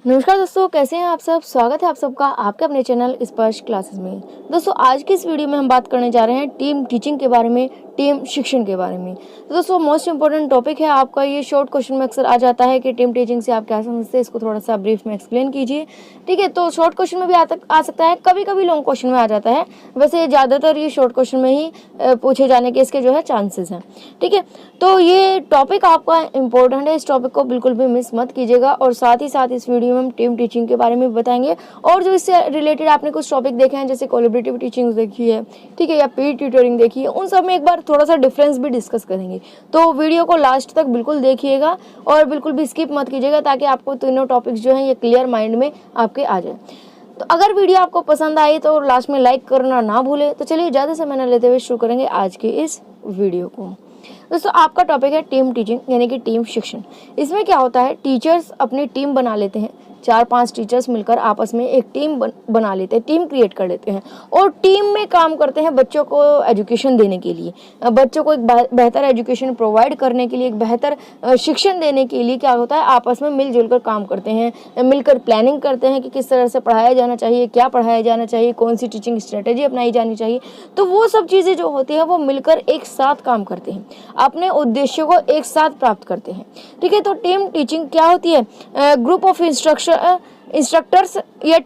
नमस्कार दोस्तों, कैसे हैं आप सब। स्वागत है आप सबका आपके अपने चैनल स्पर्श क्लासेस में। दोस्तों, आज की इस वीडियो में हम बात करने जा रहे हैं टीम टीचिंग के बारे में, टीम शिक्षण के बारे में। तो दोस्तों, मोस्ट इंपॉर्टेंट टॉपिक है आपका। ये शॉर्ट क्वेश्चन में अक्सर आ जाता है कि टीम टीचिंग से आप क्या समझते हैं, इसको थोड़ा सा ब्रीफ में एक्सप्लेन कीजिए। ठीक है, तो शॉर्ट क्वेश्चन में भी आ सकता है, कभी कभी लॉन्ग क्वेश्चन में आ जाता है। वैसे ज़्यादातर ये शॉर्ट क्वेश्चन में ही पूछे जाने के इसके जो है चांसेस हैं। ठीक है, तो ये टॉपिक आपका इंपॉर्टेंट है, इस टॉपिक को बिल्कुल भी मिस मत कीजिएगा। और साथ ही साथ इस वीडियो में हम टीम टीचिंग के बारे में बताएंगे, और जो इससे रिलेटेड आपने कुछ टॉपिक देखे हैं, जैसे कोलैबोरेटिव टीचिंग देखी है, ठीक है, या पीयर ट्यूटरिंग देखी है, उन सब में एक बार थोड़ा सा डिफरेंस भी डिस्कस करेंगे। तो वीडियो को लास्ट तक बिल्कुल देखिएगा और बिल्कुल भी स्किप मत कीजिएगा, ताकि आपको तीनों टॉपिक्स जो हैं ये क्लियर माइंड में आपके आ जाए। तो अगर वीडियो आपको पसंद आई तो लास्ट में लाइक करना ना भूले। तो चलिए ज़्यादा समय न लेते हुए शुरू करेंगे आज की इस वीडियो को। दोस्तों, आपका टॉपिक है टीम टीचिंग यानी कि टीम शिक्षण। इसमें क्या होता है, टीचर्स अपनी टीम बना लेते हैं, 4-5 टीचर्स मिलकर आपस में एक टीम बना लेते हैं, टीम क्रिएट कर लेते हैं और टीम में काम करते हैं बच्चों को एजुकेशन देने के लिए, बच्चों को एक बेहतर एजुकेशन प्रोवाइड करने के लिए, एक बेहतर शिक्षण देने के लिए क्या होता है, आपस में मिलजुल कर काम करते हैं, मिलकर प्लानिंग करते हैं कि किस तरह से पढ़ाया जाना चाहिए, क्या पढ़ाया जाना चाहिए, कौन सी टीचिंग स्ट्रेटेजी अपनाई जानी चाहिए। तो वो सब चीज़ें जो होती हैं वो मिलकर एक साथ काम करते हैं, अपने उद्देश्यों को एक साथ प्राप्त करते हैं। ठीक है, तो टीम टीचिंग क्या होती है, ग्रुप ऑफ इंस्ट्रक्टर्स या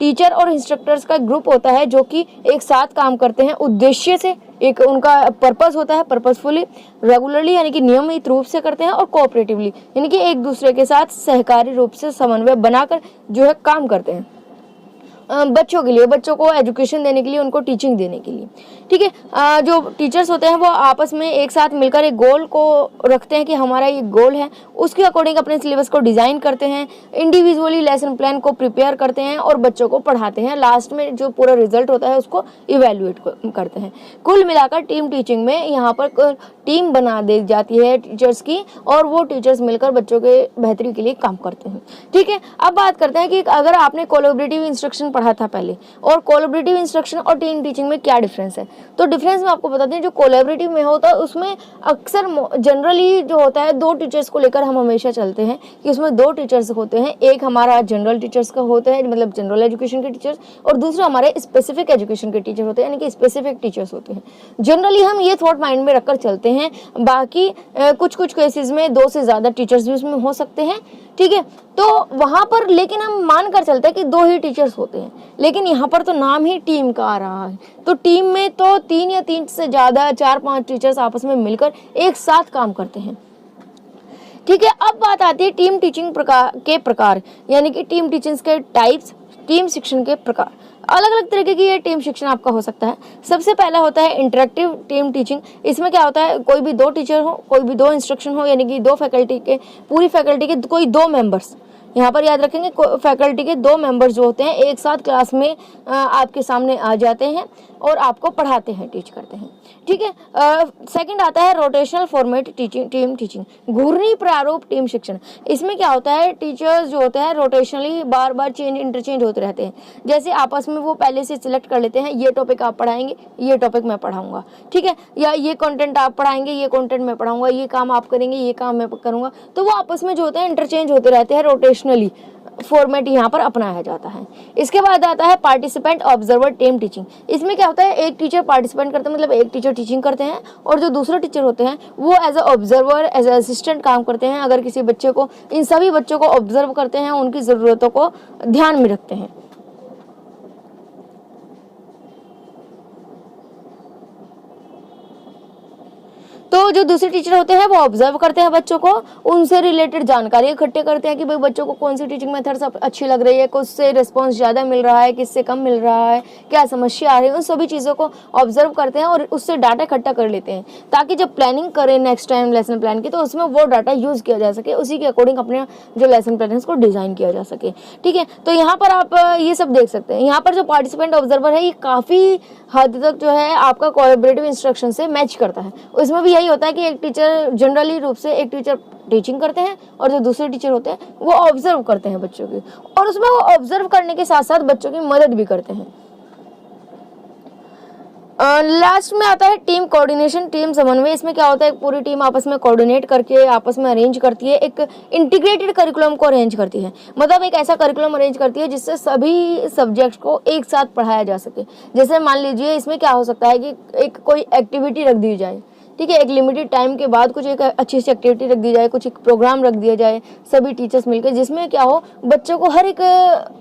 टीचर और इंस्ट्रक्टर्स का ग्रुप होता है जो कि एक साथ काम करते हैं उद्देश्य से। एक उनका पर्पस होता है, पर्पसफुली, रेगुलरली यानी कि नियमित रूप से करते हैं, और कोऑपरेटिवली यानी कि एक दूसरे के साथ सहकारी रूप से समन्वय बनाकर जो है काम करते हैं बच्चों के लिए, बच्चों को एजुकेशन देने के लिए, उनको टीचिंग देने के लिए। ठीक है, जो टीचर्स होते हैं वो आपस में एक साथ मिलकर एक गोल को रखते हैं कि हमारा ये गोल है, उसके अकॉर्डिंग अपने सिलेबस को डिज़ाइन करते हैं, इंडिविजुअली लेसन प्लान को प्रिपेयर करते हैं और बच्चों को पढ़ाते हैं। लास्ट में जो पूरा रिजल्ट होता है उसको इवेल्युएट करते हैं। कुल मिलाकर टीम टीचिंग में यहाँ पर टीम बना दी जाती है टीचर्स की, और वो टीचर्स मिलकर बच्चों के बेहतरी के लिए काम करते हैं। ठीक है, अब बात करते हैं कि अगर आपने कोलैबोरेटिव इंस्ट्रक्शन पढ़ा था पहले, और कोलैबोरेटिव इंस्ट्रक्शन और टीम टीचिंग में क्या डिफरेंस है। तो डिफरेंस में आपको बताते हैं, जो कोलैबोरेटिव में होता है उसमें अक्सर जनरली जो होता है 2 टीचर्स को लेकर हम हमेशा चलते हैं कि उसमें 2 टीचर्स होते हैं। एक हमारा जनरल टीचर्स का होता है, मतलब जनरल एजुकेशन के टीचर्स, और दूसरा हमारे स्पेसिफिक एजुकेशन के टीचर होते हैं, यानी कि स्पेसिफिक टीचर्स होते हैं। जनरली हम ये थॉट माइंड में रखकर चलते हैं। बाकी कुछ केसेस में 2 से ज़्यादा टीचर्स भी उसमें हो सकते हैं। ठीक है, तो वहाँ पर लेकिन हम मान कर चलते हैं कि 2 ही टीचर्स होते हैं, लेकिन यहाँ पर तो नाम ही टीम का आ रहा है। तो टीम में तो 3 या 3 से ज़्यादा, 4-5 टीचर्स आपस में मिलकर एक साथ काम करते हैं। ठीक है, अब बात आती है टीम टीचिंग प्रकार यानी कि टीम टीचिंग के टाइप्स, टीम शिक्षण के प्रकार। अलग अलग तरीके की ये टीम शिक्षण आपका हो सकता है। सबसे पहला होता है इंटरेक्टिव टीम टीचिंग। इसमें क्या होता है, कोई भी 2 टीचर हो, कोई भी 2 इंस्ट्रक्शन हो, यानी कि 2 फैकल्टी के, पूरी फैकल्टी के कोई 2 मेंबर्स, यहाँ पर याद रखेंगे फैकल्टी के 2 मेंबर्स जो होते हैं एक साथ क्लास में आपके सामने आ जाते हैं और आपको पढ़ाते हैं, टीच करते हैं। ठीक है, सेकंड आता है रोटेशनल फॉर्मेट टीम टीचिंग, घूर्णी प्रारूप टीम शिक्षण। इसमें क्या होता है, टीचर्स जो होते हैं रोटेशनली बार बार इंटरचेंज होते रहते हैं। जैसे आपस में वो पहले से सिलेक्ट कर लेते हैं, ये टॉपिक आप पढ़ाएंगे, ये टॉपिक मैं पढ़ाऊंगा, ठीक है, या ये कंटेंट आप पढ़ाएंगे, ये कंटेंट मैं पढ़ाऊंगा, ये काम आप करेंगे, ये काम मैं करूंगा। तो वो आपस में जो होते हैं इंटरचेंज होते रहते हैं, रोटेशनली फॉर्मेट यहाँ पर अपनाया जाता है। इसके बाद आता है पार्टिसिपेंट ऑब्जर्वर टीम टीचिंग। इसमें क्या होता है, एक टीचर पार्टिसिपेंट करते हैं, मतलब एक टीचर टीचिंग करते हैं, और जो दूसरे टीचर होते हैं वो as a observer, as a assistant काम करते हैं। अगर किसी बच्चे को, इन सभी बच्चों को ऑब्जर्व करते हैं, उनकी ज़रूरतों को ध्यान में रखते हैं। तो जो दूसरे टीचर होते हैं वो ऑब्जर्व करते हैं बच्चों को, उनसे रिलेटेड जानकारी इकट्ठे करते हैं कि भाई बच्चों को कौन सी टीचिंग मेथड सब अच्छी लग रही है, किससे रिस्पांस ज़्यादा मिल रहा है, किससे कम मिल रहा है, क्या समस्या आ रही है, उन सभी चीज़ों को ऑब्जर्व करते हैं और उससे डाटा इकट्ठा कर लेते हैं, ताकि जब प्लानिंग करें नेक्स्ट टाइम लेसन प्लान की, तो उसमें वो डाटा यूज़ किया जा सके, उसी के अकॉर्डिंग अपने जो लेसन प्लान है उसको डिज़ाइन किया जा सके। ठीक है, तो यहाँ पर आप ये सब देख सकते हैं। यहाँ पर जो पार्टिसिपेंट ऑब्जर्वर है ये काफ़ी हद तक जो है आपका कोलैबोरेटिव इंस्ट्रक्शन से मैच करता है। उसमें भी यही होता है कि एक टीचर जनरली रूप से एक टीचर टीचिंग करते हैं और जो दूसरे टीचर होते हैं वो ऑब्जर्व करते हैं बच्चों की, और उसमें वो ऑब्जर्व करने के साथ साथ बच्चों की मदद भी करते हैं। लास्ट में आता है टीम कोऑर्डिनेशन, टीम समन्वय। इसमें क्या होता है, पूरी टीम आपस में कोऑर्डिनेट करके आपस में अरेंज करती है, एक इंटीग्रेटेड करिकुलम को अरेंज करती है। मतलब एक ऐसा करिकुलम अरेंज करती है जिससे सभी सब्जेक्ट्स को एक साथ पढ़ाया जा सके। जैसे मान लीजिए इसमें क्या हो सकता है कि एक कोई एक्टिविटी रख दी जाए, ठीक है, एक लिमिटेड टाइम के बाद कुछ एक अच्छी सी एक्टिविटी रख दी जाए, कुछ एक प्रोग्राम रख दिया जाए सभी टीचर्स मिलकर, जिसमें क्या हो, बच्चों को हर एक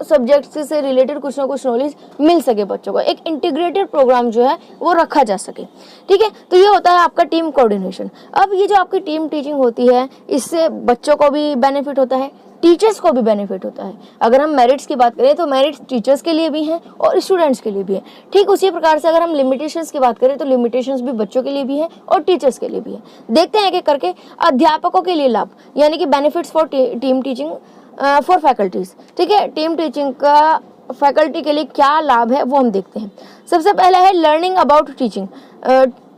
सब्जेक्ट से रिलेटेड कुछ ना कुछ नॉलेज मिल सके। बच्चों को एक इंटीग्रेटेड प्रोग्राम जो है वो रखा जा सके, ठीक है। तो ये होता है आपका टीम कोऑर्डिनेशन। अब ये जो आपकी टीम टीचिंग होती है, इससे बच्चों को भी बेनिफिट होता है, टीचर्स को भी बेनिफिट होता है। अगर हम मेरिट्स की बात करें तो मेरिट्स टीचर्स के लिए भी हैं और स्टूडेंट्स के लिए भी है। ठीक उसी प्रकार से अगर हम लिमिटेशंस की बात करें तो लिमिटेशंस भी बच्चों के लिए भी है और टीचर्स के लिए भी है। देखते हैं एक एक करके। अध्यापकों के लिए लाभ, यानी कि benefits for team teaching for faculties, ठीक है। टीम टीचिंग का फैकल्टी के लिए क्या लाभ है वो हम देखते हैं। सबसे पहला है लर्निंग अबाउट टीचिंग।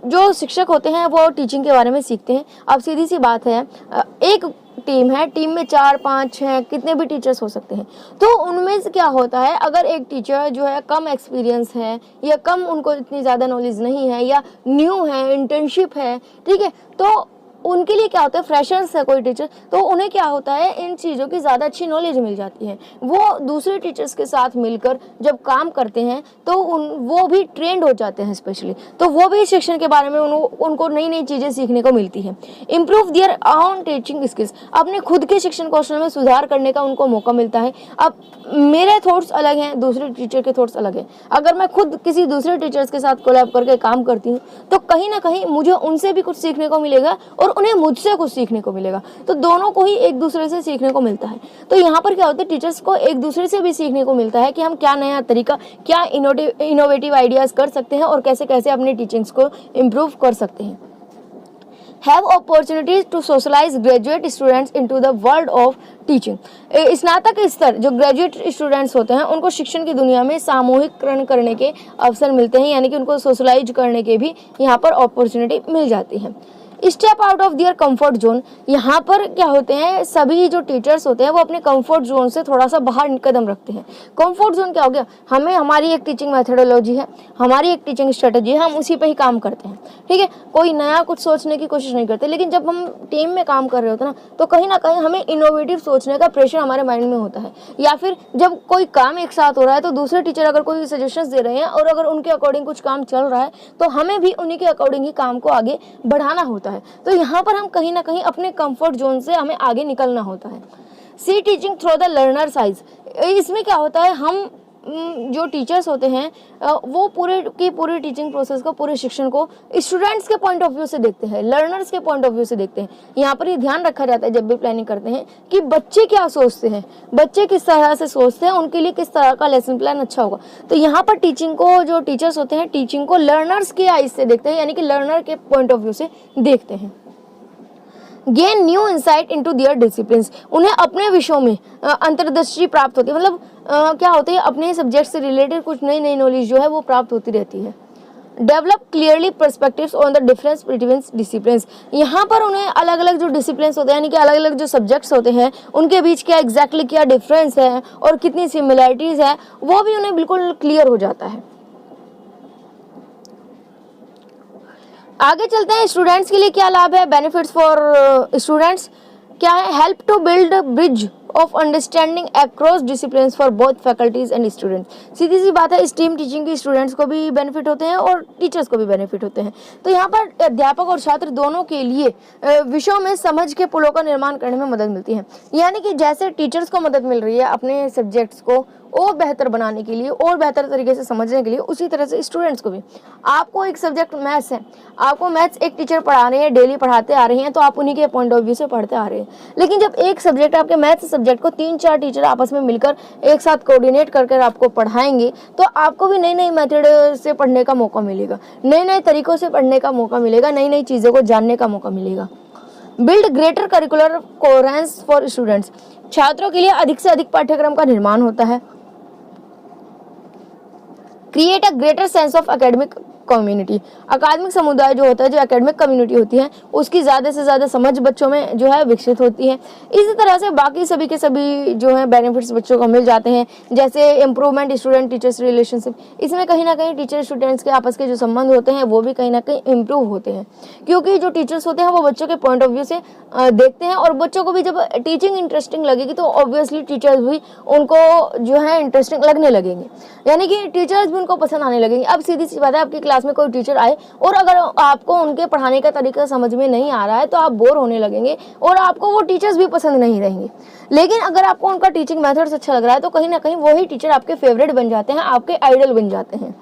जो शिक्षक होते हैं वो टीचिंग के बारे में सीखते हैं। अब सीधी सी बात है, एक टीम है, टीम में 4, 5, 6 कितने भी टीचर्स हो सकते हैं। तो उनमें से क्या होता है, अगर एक टीचर जो है कम एक्सपीरियंस है या कम उनको इतनी ज़्यादा नॉलेज नहीं है या न्यू है, इंटर्नशिप है, ठीक है, तो उनके लिए क्या होता है, फ्रेशर्स है कोई टीचर, तो उन्हें क्या होता है, इन चीज़ों की ज़्यादा अच्छी नॉलेज मिल जाती है। वो दूसरे टीचर्स के साथ मिलकर जब काम करते हैं तो वो भी ट्रेंड हो जाते हैं स्पेशली, तो वो भी शिक्षण के बारे में उनको नई नई चीज़ें सीखने को मिलती है। Improve their on teaching skills, अपने खुद के शिक्षण कौशल में सुधार करने का उनको मौका मिलता है। अब मेरे थॉट्स अलग हैं, दूसरे टीचर के थॉट्स अलग हैं। अगर मैं खुद किसी दूसरे टीचर्स के साथ कोलैब करके काम करती हूँ तो कहीं ना कहीं मुझे उनसे भी कुछ सीखने को मिलेगा और उन्हें मुझसे कुछ सीखने को मिलेगा, तो दोनों को ही एक दूसरे से सीखने को मिलता है। तो यहाँ पर क्या होता है, टीचर्स को एक दूसरे से भी सीखने को मिलता है कि हम क्या नया तरीका, क्या इनोवेटिव आइडियाज कर सकते हैं और कैसे कैसे अपनी टीचिंग्स को इम्प्रूव कर सकते हैं। Have opportunities to socialize graduate students into the world of teaching। स्नातक स्तर जो ग्रेजुएट स्टूडेंट्स होते हैं उनको शिक्षण की दुनिया में सामूहिकरण करने के अवसर मिलते हैं, यानी कि उनको सोशलाइज करने के भी यहाँ पर अपॉर्चुनिटी मिल जाती है। Step out of their comfort zone, यहाँ पर क्या होते हैं, सभी जो टीचर्स होते हैं वो अपने कंफर्ट जोन से थोड़ा सा बाहर कदम रखते हैं। कंफर्ट जोन क्या हो गया, हमारी एक टीचिंग मेथोडोलॉजी है, हमारी एक टीचिंग स्ट्रेटजी है, हम उसी पे ही काम करते हैं, ठीक है, कोई नया कुछ सोचने की कोशिश नहीं करते। लेकिन जब हम टीम में काम कर रहे होते हैं ना, तो कहीं ना कहीं हमें इनोवेटिव सोचने का प्रेशर हमारे माइंड में होता है, या फिर जब कोई काम एक साथ हो रहा है तो दूसरे टीचर अगर कोई सजेशंस दे रहे हैं और अगर उनके अकॉर्डिंग कुछ काम चल रहा है तो हमें भी उन्हीं के अकॉर्डिंग ही काम को आगे बढ़ाना होता है। तो यहाँ पर हम कहीं ना कहीं अपने कंफर्ट जोन से हमें आगे निकलना होता है। C teaching through the learner size, इसमें क्या होता है, हम जो टीचर्स होते हैं वो पूरे की पूरी टीचिंग प्रोसेस को, पूरे शिक्षण को स्टूडेंट्स के पॉइंट ऑफ व्यू से देखते हैं, लर्नर्स के पॉइंट ऑफ व्यू से देखते हैं। यहाँ पर ये ध्यान रखा जाता है जब भी प्लानिंग करते हैं कि बच्चे क्या सोचते हैं, बच्चे किस तरह से सोचते हैं, उनके लिए किस तरह का लेसन प्लान अच्छा होगा। तो यहाँ पर टीचिंग को, जो टीचर्स होते हैं टीचिंग को लर्नर्स के आइज से देखते हैं, यानी कि लर्नर के पॉइंट ऑफ व्यू से देखते हैं। गेन न्यू इंसाइट इनटू दियर डिसिप्लिन्स, उन्हें अपने विषयों में अंतर्दृष्टि प्राप्त होती है। मतलब क्या होती है, अपने सब्जेक्ट से रिलेटेड कुछ नई नई नॉलेज जो है वो प्राप्त होती रहती है। Develop clearly perspectives on the difference between disciplines, यहाँ पर उन्हें अलग अलग जो डिसिप्लिन्स होते हैं, यानी कि अलग अलग जो सब्जेक्ट्स होते हैं उनके बीच क्या एग्जैक्टली क्या डिफरेंस है और कितनी सिमिलैरिटीज़ है वो भी उन्हें बिल्कुल क्लियर हो जाता है। आगे चलते हैं, स्टूडेंट्स के लिए क्या लाभ है, बेनिफिट्स फॉर स्टूडेंट्स क्या है, help to build bridge of understanding across disciplines for both faculties and students. सीधी सी बात है, स्टीम टीचिंग की स्टूडेंट्स को भी बेनिफिट होते हैं और टीचर्स को भी बेनिफिट होते हैं। तो यहाँ पर अध्यापक और छात्र दोनों के लिए विषयों में समझ के पुलों का निर्माण करने में मदद मिलती है। यानी कि जैसे टीचर्स को मदद मिल रही है अपने सब्जेक्ट्स को और बेहतर बनाने के लिए और बेहतर तरीके से समझने के लिए, उसी तरह से स्टूडेंट्स को भी। आपको एक सब्जेक्ट मैथ्स है, आपको मैथ्स एक टीचर पढ़ा रहे हैं, डेली पढ़ाते आ रहे हैं, तो आप उन्हीं के पॉइंट ऑफ व्यू से पढ़ते आ रहे हैं। लेकिन जब एक सब्जेक्ट, आपके मैथ्स सब्जेक्ट को 3-4 टीचर आपस में मिलकर एक साथ कोऑर्डिनेट करके आपको पढ़ाएंगे तो आपको भी नई नई मेथड से पढ़ने का मौका मिलेगा, नए नए तरीकों से पढ़ने का मौका मिलेगा, नई नई चीज़ों को जानने का मौका मिलेगा। Build greater curricular coherence for students, छात्रों के लिए अधिक से अधिक पाठ्यक्रम का निर्माण होता है। Create a greater sense of academic community. अकादमिक समुदाय जो होता है, जो एकेडमिक कम्युनिटी होती है, उसकी ज़्यादा से ज़्यादा समझ बच्चों में जो है विकसित होती है। इसी तरह से बाकी सभी के सभी जो है बेनिफिट्स बच्चों को मिल जाते हैं, जैसे इम्प्रूवमेंट स्टूडेंट टीचर्स रिलेशनशिप। इसमें कहीं ना कहीं टीचर स्टूडेंट्स के आपस के जो संबंध होते हैं वो भी कहीं ना कहीं इम्प्रूव होते हैं, क्योंकि जो टीचर्स होते हैं वो बच्चों के पॉइंट ऑफ व्यू से देखते हैं, और बच्चों को भी जब टीचिंग इंटरेस्टिंग लगेगी तो ऑब्वियसली टीचर्स भी उनको जो है इंटरेस्टिंग लगने लगेंगे, यानी कि टीचर्स भी उनको पसंद आने लगेंगे। अब सीधी सी बात है, आपकी क्लास में कोई टीचर आए और अगर आपको उनके पढ़ाने का तरीका समझ में नहीं आ रहा है तो आप बोर होने लगेंगे और आपको वो टीचर्स भी पसंद नहीं रहेंगे। लेकिन अगर आपको उनका टीचिंग मेथड्स अच्छा लग रहा है तो कहीं ना कहीं वही टीचर आपके फेवरेट बन जाते हैं, आपके आइडल बन जाते हैं।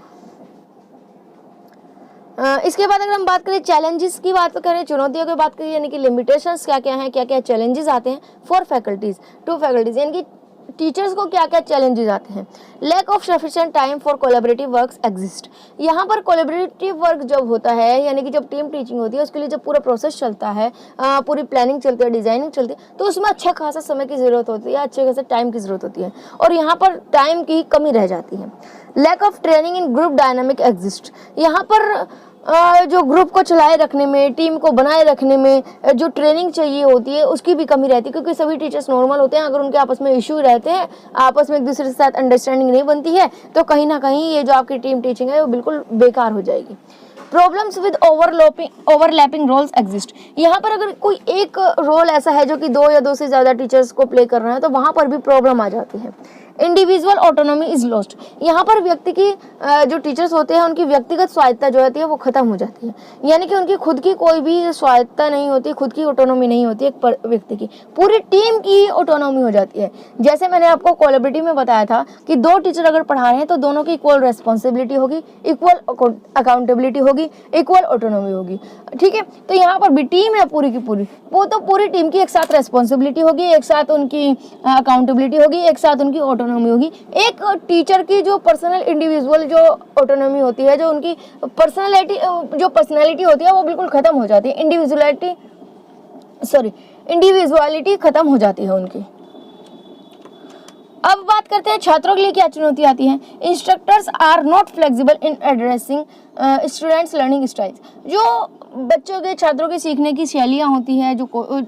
इसके बाद अगर हम बात करें चैलेंजेस की बात करें, चुनौतियों की बात करें, यानी कि लिमिटेशंस क्या क्या हैं, क्या क्या चैलेंजेस आते हैं फॉर फैकल्टीज टू फैकल्टीज, यानी कि टीचर्स को क्या क्या चैलेंजेस आते हैं। Lack of sufficient time for collaborative works exist. यहाँ पर कोलैबोरेटिव वर्क जब होता है, यानी कि जब टीम टीचिंग होती है, उसके लिए जब पूरा प्रोसेस चलता है, पूरी प्लानिंग चलती है, डिजाइनिंग चलती है, तो उसमें अच्छा खासा समय की जरूरत होती है, अच्छे खासे टाइम की जरूरत होती है, और यहाँ पर टाइम की कमी रह जाती है। Lack of training in group dynamic exist. यहाँ पर जो ग्रुप को चलाए रखने में, टीम को बनाए रखने में जो ट्रेनिंग चाहिए होती है उसकी भी कमी रहती है, क्योंकि सभी टीचर्स नॉर्मल होते हैं। अगर उनके आपस में इश्यू रहते हैं, आपस में एक दूसरे के साथ अंडरस्टैंडिंग नहीं बनती है, तो कहीं ना कहीं ये जो आपकी टीम टीचिंग है वो बिल्कुल बेकार हो जाएगी। Problems with overlapping roles exist. यहाँ पर अगर कोई एक रोल ऐसा है जो कि 2 या 2 से ज़्यादा टीचर्स को प्ले कर रहे हैं तो वहाँ पर भी प्रॉब्लम आ जाती है। Individual autonomy is lost. यहाँ पर व्यक्ति की जो टीचर्स होते हैं उनकी व्यक्तिगत स्वायत्ता जो होती है वो खत्म हो जाती है, यानी कि उनकी खुद की कोई भी स्वायत्ता नहीं होती, खुद की ऑटोनॉमी नहीं होती एक व्यक्ति की, पूरी टीम की ऑटोनॉमी हो जाती है। जैसे मैंने आपको कोलैबोरेटिव में बताया था कि 2 टीचर अगर पढ़ा रहे हैं तो दोनों की इक्वल रेस्पॉन्सिबिलिटी होगी, इक्वल अकाउंटेबिलिटी होगी, इक्वल ऑटोनॉमी होगी, ठीक है। तो यहाँ पर भी टीम है पूरी की पूरी, वो तो पूरी टीम की एक साथ रेस्पॉन्सिबिलिटी होगी, एक साथ उनकी अकाउंटेबिलिटी होगी, एक साथ उनकी ऑटोनॉमी होगी। एक टीचर की जो पर्सनल इंडिविजुअल जो ऑटोनॉमी होती है, जो उनकी पर्सनैलिटी होती है वो बिल्कुल खत्म हो जाती है, इंडिविजुअलिटी खत्म हो जाती है उनकी। अब बात करते हैं छात्रों के लिए क्या चुनौती आती है। Instructors are not flexible in addressing students learning styles. जो बच्चों के छात्रों की सीखने की शैलियाँ होती हैं, जो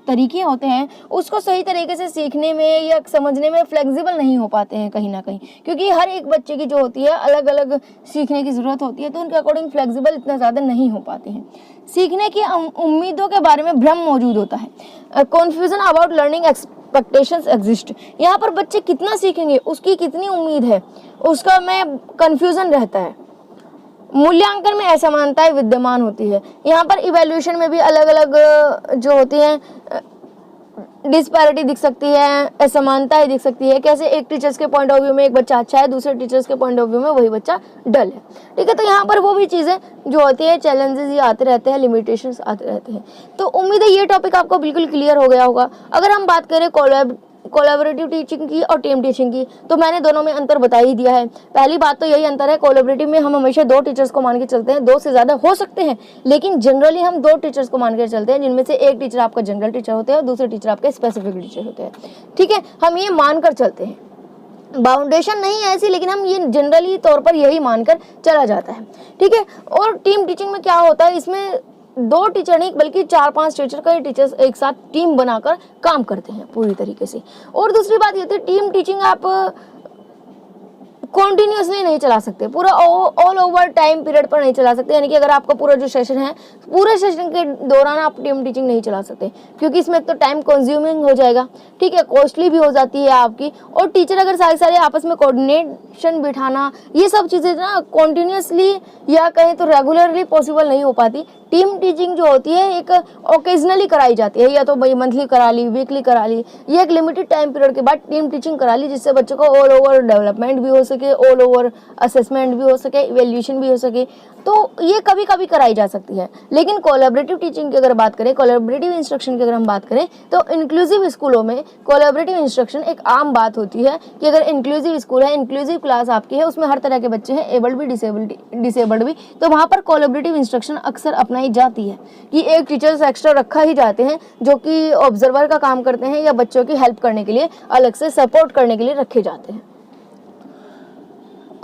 तरीके होते हैं, उसको सही तरीके से सीखने में या समझने में फ्लेक्सिबल नहीं हो पाते हैं कहीं ना कहीं, क्योंकि हर एक बच्चे की जो होती है अलग अलग सीखने की ज़रूरत होती है, तो उनके अकॉर्डिंग फ्लेक्सिबल इतना ज़्यादा नहीं हो पाते हैं। सीखने की उम्मीदों के बारे में भ्रम मौजूद होता है। Confusion about learning expectations exist. यहाँ पर बच्चे कितना सीखेंगे, उसकी कितनी उम्मीद है, उसका में कन्फ्यूजन रहता है। मूल्यांकन में असमानताएं विद्यमान होती है। यहाँ पर इवैल्यूएशन में भी अलग अलग जो होती हैं डिस्पैरिटी दिख सकती है, असमानताएं दिख सकती है। कैसे एक टीचर्स के पॉइंट ऑफ व्यू में एक बच्चा अच्छा है, दूसरे टीचर्स के पॉइंट ऑफ व्यू में वही बच्चा डल है, ठीक है। तो यहाँ पर वो भी चीज़ें जो होती है, चैलेंजेस ये आते रहते हैं, लिमिटेशंस आते रहते हैं। तो उम्मीद है ये टॉपिक आपको बिल्कुल क्लियर हो गया होगा। अगर हम बात करें कोलैबोरेटिव टीचिंग की और टीम टीचिंग की, तो मैंने दोनों में अंतर बता ही दिया है। पहली बात तो यही अंतर है, कोलैबोरेटिव में हम हमेशा 2 टीचर्स को मान के चलते हैं, 2 से ज़्यादा हो सकते हैं, लेकिन जनरली हम 2 टीचर्स को मान के चलते हैं, जिनमें से एक टीचर आपका जनरल टीचर होते हैं और दूसरे टीचर आपके स्पेसिफिक टीचर होते हैं, ठीक है। हम ये मानकर चलते हैं, बाउंडेशन नहीं है ऐसी, लेकिन हम ये जनरली तौर पर यही मानकर चला जाता है, ठीक है। और टीम टीचिंग में क्या होता है, इसमें 2 टीचर नहीं बल्कि 4-5 टीचर, कई टीचर्स एक साथ टीम बनाकर काम करते हैं पूरी तरीके से। और दूसरी बात ये होती है, टीम टीचिंग आप कॉन्टिन्यूसली नहीं चला सकते, पूरा ऑल ओवर टाइम पीरियड पर नहीं चला सकते, यानी कि अगर आपका पूरा जो सेशन है, पूरे सेशन के दौरान आप टीम टीचिंग नहीं चला सकते, क्योंकि इसमें तो टाइम कंज्यूमिंग हो जाएगा, ठीक है, कॉस्टली भी हो जाती है आपकी। और टीचर अगर सारे आपस में कोऑर्डिनेशन बिठाना, ये सब चीज़ें ना कॉन्टिन्यूसली या कहें तो रेगुलरली पॉसिबल नहीं हो पाती। टीम टीचिंग जो होती है एक ओकेजनली कराई जाती है, या तो भाई मंथली करा ली, वीकली करा ली, या एक लिमिटेड टाइम पीरियड के बाद टीम टीचिंग करा ली, जिससे बच्चों को ऑल ओवर डेवलपमेंट भी हो सके, ऑल ओवर असेसमेंट भी हो सके, इवैल्यूएशन भी हो सके। तो ये कभी कभी कराई जा सकती है। लेकिन कोलैबोरेटिव टीचिंग की अगर बात करें, कोलैबोरेटिव इंस्ट्रक्शन की अगर हम बात करें, तो इंक्लूसिव स्कूलों में कोलैबोरेटिव इंस्ट्रक्शन एक आम बात होती है कि अगर इंक्लूसिव स्कूल है, इंक्लूसिव क्लास आपकी है, उसमें हर तरह के बच्चे हैं, एबल्ड भी डिसेबल्ड भी, तो वहाँ पर कोलैबोरेटिव इंस्ट्रक्शन अक्सर अपनाई जाती है कि एक टीचर्स एक्स्ट्रा रखा ही जाते हैं जो कि ऑब्जर्वर का काम करते हैं या बच्चों की हेल्प करने के लिए अलग से सपोर्ट करने के लिए रखे जाते हैं।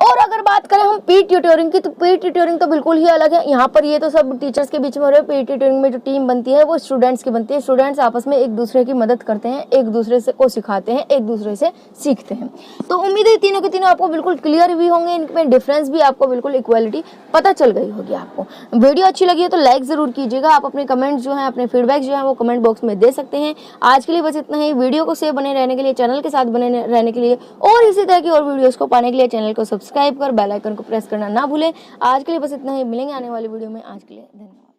और अगर बात करें हम पीट ट्यूटोरिंग की, तो पीट ट्यूटोरिंग तो बिल्कुल ही अलग है। यहाँ पर ये तो सब टीचर्स के बीच में हो रहा है। पीट ट्यूटोरिंग में जो टीम बनती है वो स्टूडेंट्स की बनती है। स्टूडेंट्स आपस में एक दूसरे की मदद करते हैं, एक दूसरे से को सिखाते हैं, एक दूसरे से सीखते हैं। तो उम्मीद है तीनों के तीनों आपको बिल्कुल क्लियर भी होंगे, इनमें डिफरेंस भी आपको बिल्कुल इक्वालिटी पता चल गई होगी। आपको वीडियो अच्छी लगी है तो लाइक जरूर कीजिएगा। आप अपने कमेंट्स जो है, अपने फीडबैक जो है वो कमेंट बॉक्स में दे सकते हैं। आज के लिए बस इतना ही। वीडियो को सेव बने रहने के लिए, चैनल के साथ बने रहने के लिए और इसी तरह की और वीडियोस को पाने के लिए चैनल को सब्सक्राइब कर बेल आइकन को प्रेस करना ना भूलें। आज के लिए बस इतना ही। मिलेंगे आने वाली वीडियो में। आज के लिए धन्यवाद।